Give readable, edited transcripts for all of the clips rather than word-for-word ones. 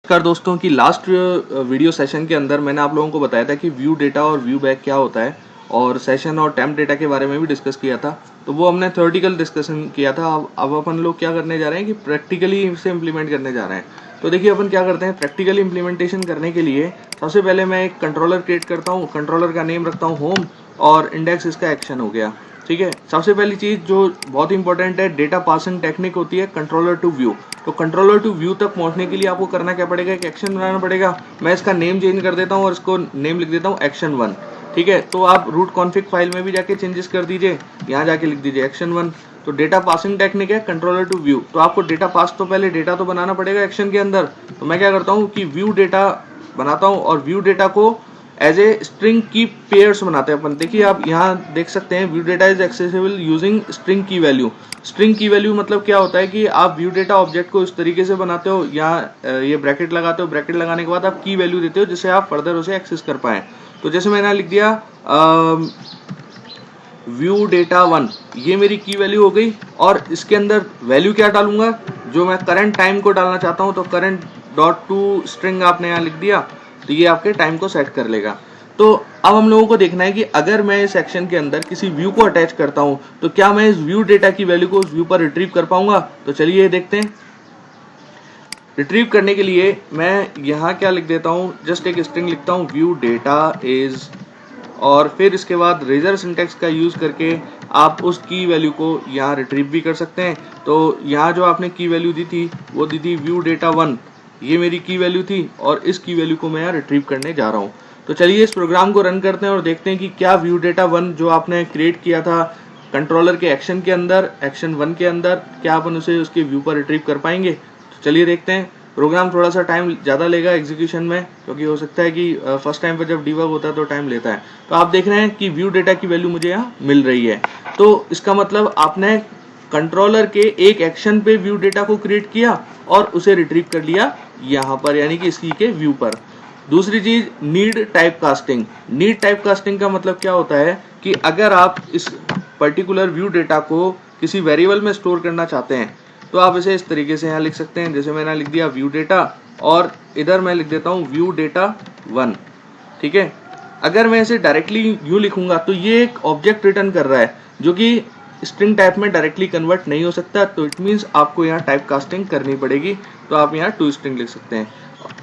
नमस्कार दोस्तों की लास्ट वीडियो सेशन के अंदर मैंने आप लोगों को बताया था कि व्यू डेटा और व्यू बैक क्या होता है और सेशन और टेम्प डेटा के बारे में भी डिस्कस किया था। तो वो हमने थ्योरेटिकल डिस्कशन किया था। अब अपन लोग क्या करने जा रहे हैं कि प्रैक्टिकली इसे इम्प्लीमेंट करने जा रहे हैं। तो देखिए अपन क्या करते हैं, प्रैक्टिकली इम्प्लीमेंटेशन करने के लिए सबसे पहले मैं एक कंट्रोलर क्रिएट करता हूँ। कंट्रोलर का नेम रखता हूँ होम और इंडेक्स इसका एक्शन हो गया। ठीक है, सबसे पहली चीज जो बहुत इंपॉर्टेंट है, डेटा पासिंग टेक्निक होती है कंट्रोलर टू व्यू। तो कंट्रोलर टू व्यू तक पहुंचने के लिए आपको करना क्या पड़ेगा, एक एक्शन बनाना पड़ेगा। मैं इसका नेम चेंज कर देता हूँ और इसको नेम लिख देता हूँ एक्शन 1। ठीक है, तो आप रूट कॉन्फिग फाइल में भी जाके चेंजेस कर दीजिए, यहाँ जाके लिख दीजिए एक्शन 1। तो डेटा पासिंग टेक्निक है कंट्रोलर टू व्यू। तो आपको डेटा पास तो पहले डेटा तो बनाना पड़ेगा एक्शन के अंदर। तो मैं क्या करता हूँ कि व्यू डेटा बनाता हूँ और व्यू डेटा को एज ए स्ट्रिंग की पेयर्स बनाते हैं अपन। देखिए आप यहाँ देख सकते हैं, view data is accessible using string की वैल्यू। स्ट्रिंग की वैल्यू मतलब क्या होता है कि आप व्यू डेटा ऑब्जेक्ट को इस तरीके से बनाते हो, यहाँ ये ब्रैकेट लगाते हो, ब्रैकेट लगाने के बाद आप की वैल्यू देते हो जिससे आप फर्दर उसे एक्सेस कर पाए। तो जैसे मैंने लिख दिया व्यू डेटा 1, ये मेरी की वैल्यू हो गई। और इसके अंदर वैल्यू क्या डालूंगा, जो मैं करंट टाइम को डालना चाहता हूँ, तो करंट डॉट टू स्ट्रिंग आपने यहाँ लिख दिया, तो ये आपके टाइम को सेट कर लेगा। तो अब हम लोगों को देखना है कि अगर मैं इस सेक्शन के अंदर किसी व्यू को अटैच करता हूं तो क्या मैं इस व्यू डेटा की वैल्यू को उस व्यू पर रिट्रीव कर पाऊंगा। तो चलिए देखते हैं। रिट्रीव करने के लिए मैं यहाँ क्या लिख देता हूँ, जस्ट एक स्ट्रिंग लिखता हूँ व्यू डेटा इज, और फिर इसके बाद रेजर सिंटेक्स का यूज करके आप उस की वैल्यू को यहाँ रिट्रीव भी कर सकते हैं। तो यहाँ जो आपने की वैल्यू दी थी वो दी थी व्यू डेटा 1, ये मेरी की वैल्यू थी और इस की वैल्यू को मैं यहाँ रिट्रीव करने जा रहा हूँ। तो चलिए इस प्रोग्राम को रन करते हैं और देखते हैं कि क्या व्यू डेटा 1 जो आपने क्रिएट किया था कंट्रोलर के एक्शन के अंदर, एक्शन 1 के अंदर, क्या अपन उसे उसके व्यू पर रिट्रीव कर पाएंगे। तो चलिए देखते हैं। प्रोग्राम थोड़ा सा टाइम ज़्यादा लेगा एग्जीक्यूशन में, क्योंकि हो सकता है कि फर्स्ट टाइम पर जब डिबग होता है तो टाइम लेता है। तो आप देख रहे हैं कि व्यू डेटा की वैल्यू मुझे यहाँ मिल रही है। तो इसका मतलब आपने कंट्रोलर के एक एक्शन पे व्यू डेटा को क्रिएट किया और उसे रिट्रीव कर लिया यहाँ पर, यानी कि इसकी के व्यू पर। दूसरी चीज, need type casting. Need type casting का मतलब क्या होता है कि अगर आप इस पर्टिकुलर व्यू डेटा को किसी वेरिएबल में स्टोर करना चाहते हैं तो आप इसे इस तरीके से यहाँ लिख सकते हैं। जैसे मैंने लिख दिया व्यू डेटा और इधर मैं लिख देता हूँ व्यू डेटा 1। ठीक है, अगर मैं इसे डायरेक्टली यूं लिखूंगा तो ये एक ऑब्जेक्ट रिटर्न कर रहा है जो कि स्ट्रिंग टाइप में डायरेक्टली कन्वर्ट नहीं हो सकता। तो इट मीन्स आपको यहाँ टाइप कास्टिंग करनी पड़ेगी। तो आप यहाँ टू स्ट्रिंग लिख सकते हैं।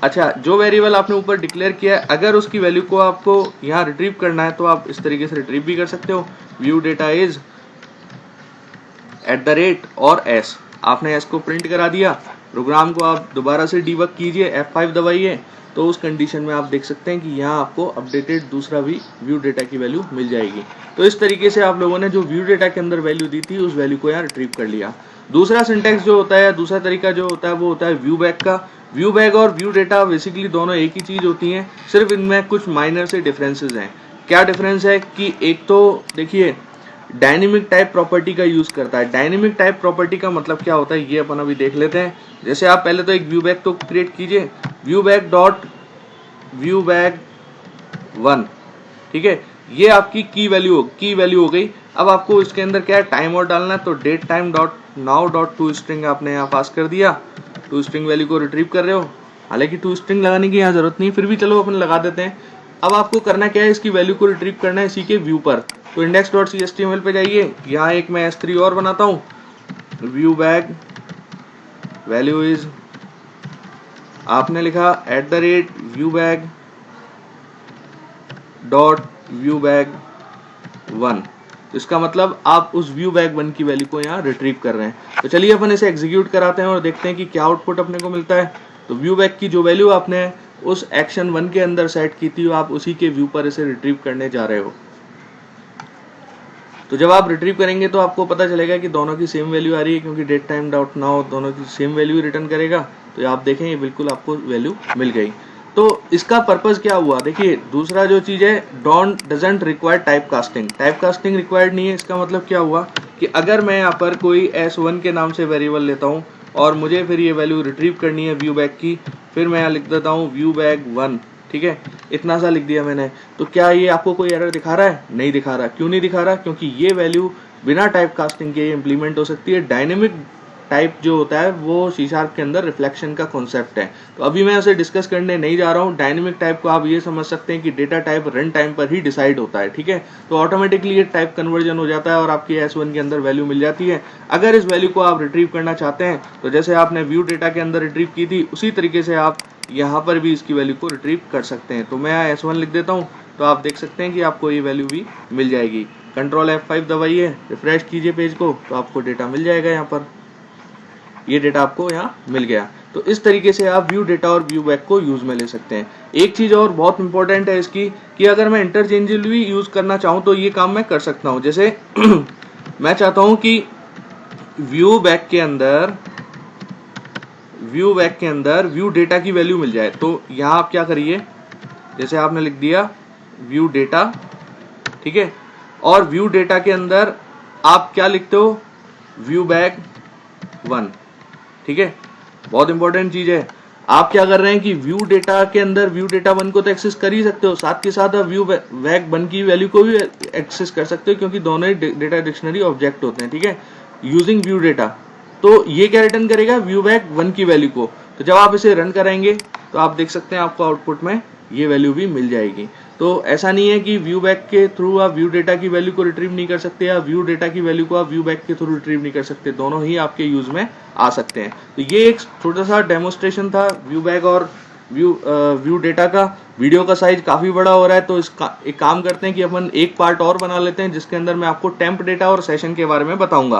अच्छा, जो वेरिएबल आपने ऊपर डिक्लेयर किया है, अगर उसकी वैल्यू को आपको यहाँ रिट्रीव करना है तो आप इस तरीके से रिट्रीव भी कर सकते हो। व्यू डेटा इज @ और s, आपने s को प्रिंट करा दिया। प्रोग्राम को आप दोबारा से डीबग कीजिए, F5 दबाइए, तो उस कंडीशन में आप देख सकते हैं कि यहाँ आपको अपडेटेड दूसरा भी व्यू डेटा की वैल्यू मिल जाएगी। तो इस तरीके से आप लोगों ने जो व्यू डेटा के अंदर वैल्यू दी थी उस वैल्यू को यहाँ रिट्रीव कर लिया। दूसरा सिंटेक्स जो होता है, दूसरा तरीका जो होता है वो होता है व्यू बैक का। व्यू बैक और व्यू डेटा बेसिकली दोनों एक ही चीज होती हैं, सिर्फ इनमें कुछ माइनर से डिफरेंसेस हैं। क्या डिफरेंस है कि एक तो देखिए डायनेमिक टाइप प्रॉपर्टी का यूज करता है। डायनेमिक टाइप प्रॉपर्टी का मतलब क्या होता है ये अपन अभी देख लेते हैं। जैसे आप पहले तो एक व्यू बैक तो क्रिएट कीजिए, view back dot view back 1। ठीक है, ये आपकी की वैल्यू हो गई। अब आपको इसके अंदर क्या है, टाइम और डालना है। तो date time dot now dot to string आपने यहाँ पास कर दिया। टू स्ट्रिंग वैल्यू को रिट्रीव कर रहे हो, हालांकि टू स्ट्रिंग लगाने की यहाँ जरूरत नहीं, फिर भी चलो अपन लगा देते हैं। अब आपको करना क्या है, इसकी वैल्यू को रिट्रीव करना है इसी के व्यू पर। तो index.html पे जाइए, यहाँ एक मैं s3 और बनाता हूँ, व्यू बैक वैल्यू इज, आपने लिखा @view back dot view back 1। तो इसका मतलब आप उस व्यू बैक 1 की वैल्यू को यहाँ रिट्रीव कर रहे हैं। तो चलिए अपन इसे एग्जीक्यूट कराते हैं और देखते हैं कि क्या आउटपुट अपने को मिलता है। तो व्यू बैक की जो वैल्यू आपने उस एक्शन 1 के अंदर सेट की थी, आप उसी के व्यू पर इसे रिट्रीव करने जा रहे हो। तो जब आप रिट्रीव करेंगे तो आपको पता चलेगा कि दोनों की सेम वैल्यू आ रही है, क्योंकि डेट टाइम डॉट नाउ दोनों की सेम वैल्यू रिटर्न करेगा। तो आप देखें ये बिल्कुल आपको वैल्यू मिल गई। तो इसका पर्पस क्या हुआ, देखिए दूसरा जो चीज है, doesn't require type casting. Type casting required नहीं है। इसका मतलब क्या हुआ कि अगर मैं यहाँ पर कोई s1 के नाम से वेरिएबल लेता हूँ और मुझे फिर ये वैल्यू रिट्रीव करनी है व्यू बैक की, फिर मैं यहाँ लिख देता हूँ व्यू बैक 1। ठीक है, इतना सा लिख दिया मैंने। तो क्या ये आपको कोई एरर दिखा रहा है? नहीं दिखा रहा। क्यों नहीं दिखा रहा? क्योंकि ये वैल्यू बिना टाइप कास्टिंग के इम्प्लीमेंट हो सकती है। डायनेमिक टाइप जो होता है वो C# के अंदर रिफ्लेक्शन का कॉन्सेप्ट है। तो अभी मैं उसे डिस्कस करने नहीं जा रहा हूँ। डायनेमिक टाइप को आप ये समझ सकते हैं कि डेटा टाइप रन टाइम पर ही डिसाइड होता है, ठीक है। तो ऑटोमेटिकली ये टाइप कन्वर्जन हो जाता है और आपकी S1 के अंदर वैल्यू मिल जाती है। अगर इस वैल्यू को आप रिट्रीव करना चाहते हैं तो जैसे आपने व्यू डेटा के अंदर रिट्रीव की थी उसी तरीके से आप यहाँ पर भी इसकी वैल्यू को रिट्रीव कर सकते हैं। तो मैं S1 लिख देता हूँ, तो आप देख सकते हैं कि आपको ये वैल्यू भी मिल जाएगी। कंट्रोल F5 दबाइए, रिफ्रेश कीजिए पेज को, तो आपको डेटा मिल जाएगा। यहाँ पर ये डेटा आपको यहाँ मिल गया। तो इस तरीके से आप व्यू डेटा और व्यू बैक को यूज में ले सकते हैं। एक चीज और बहुत इंपॉर्टेंट है इसकी कि अगर मैं इंटरचेंजेबली यूज करना चाहूँ तो ये काम मैं कर सकता हूँ। जैसे मैं चाहता हूँ कि व्यू बैक के अंदर व्यू डेटा की वैल्यू मिल जाए, तो यहाँ आप क्या करिए, जैसे आपने लिख दिया व्यू डेटा, ठीक है, और व्यू डेटा के अंदर आप क्या लिखते हो, व्यू बैक 1, ठीक है। बहुत इंपॉर्टेंट चीज है। आप क्या कर रहे हैं कि व्यू डेटा के अंदर व्यू डेटा 1 को तो एक्सेस कर ही सकते हो, साथ के साथ आप व्यू बैक 1 की वैल्यू को भी एक्सेस कर सकते हो, क्योंकि दोनों ही डेटा डिक्शनरी ऑब्जेक्ट होते हैं, ठीक है। यूजिंग व्यू डेटा, तो ये क्या रिटर्न करेगा, व्यू बैक 1 की वैल्यू को। तो जब आप इसे रन कराएंगे तो आप देख सकते हैं आपको आउटपुट में ये वैल्यू भी मिल जाएगी। तो ऐसा नहीं है कि व्यू बैक के थ्रू आप व्यू डेटा की वैल्यू को रिट्रीव नहीं कर सकते या व्यू डेटा की वैल्यू को आप व्यू बैक के थ्रू रिट्रीव नहीं कर सकते, दोनों ही आपके यूज में आ सकते हैं। तो ये एक छोटा सा डेमोस्ट्रेशन था व्यू बैक और व्यू डेटा का। वीडियो का साइज काफी बड़ा हो रहा है, तो इसका एक काम करते हैं कि अपन एक पार्ट और बना लेते हैं जिसके अंदर मैं आपको टेम्प डेटा और सेशन के बारे में बताऊंगा।